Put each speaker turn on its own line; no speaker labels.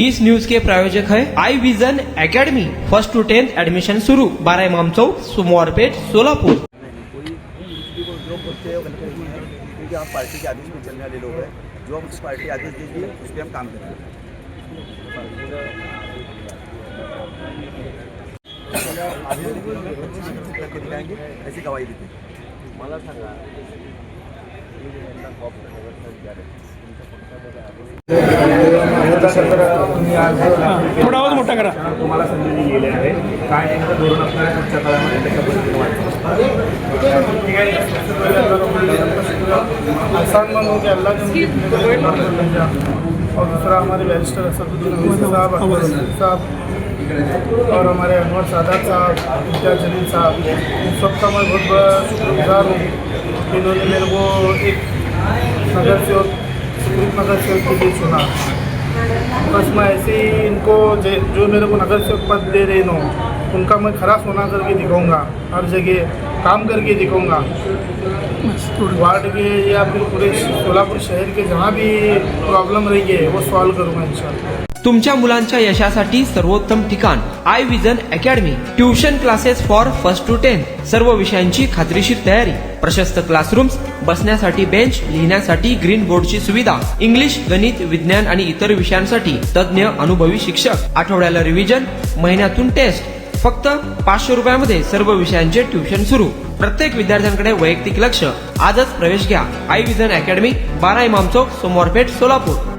इस news के प्रायोजक है Aai vision academy. 1st to 10th admission शुरू। 12 इमाम चौक, सोमवारपेट, सोलापुर।
क्योंकि आप पार्टी के आदेश में चलने वाले लोग हैं, जो हम उस पार्टी आदेश देंगे उस पर हम काम करेंगे। करके दिखाएंगे, ऐसी गवाही देते हैं।
मला सांगा
थोडा आवाज मोठा करा.
तुम्हाला संधी दिलेली आहे. काय नेमकं धोरण असणार आहे पुढच्या काळामध्ये त्याच्या पद्धतीने
आसान मन हो गया अल्लाह के और दूसरा हमारे बैरिस्टर असदुद्दीन ओवैसी साहब, अकबर साहब और हमारे अनवर सादात साहब, इम्तियाज जलील साहब, इन सबका मैं बहुत बड़ा शुक्रगुजार हूँ। इन्होंने मेरे को एक नगर सेवक, सुप्रीम नगर सेवक के लिए चुना। बस मैं ऐसे ही इनको जो मेरे को नगर सेवक पद दे रहे नो, उनका मैं खरा सोना करके दिखाऊंगा, हर जगह काम करके दिखाऊंगा। वार्ड के या फिर पूरे सोलापुर शहर के जहाँ भी प्रॉब्लम रही है वो सॉल्व करूँगा इंशाल्लाह।
तुमच्या मुलांच्या यशासाठी सर्वोत्तम ठिकाण Aai vision academy. Tuition classes for 1st to 10th, सर्व विषयांची खात्रीशीर तयारी, प्रशस्त क्लासरूम्स, बसण्यासाठी बेंच, लिहिण्यासाठी ग्रीन बोर्डची सुविधा, इंग्लिश, गणित, विज्ञान आणि इतर विषयांसाठी तज्ञ अनुभवी शिक्षक, आठवड्याला रिव्हिजन, महिन्यातून टेस्ट। फक्त 500 रुपयामध्ये सर्व विषयांचे ट्युशन सुरू। प्रत्येक विद्यार्थ्यांकडे वैयक्तिक लक्ष। आजच प्रवेश घ्या आई विजन अकॅडमी, 12 इमाम चौक, सोमवारपेठ, सोलापूर।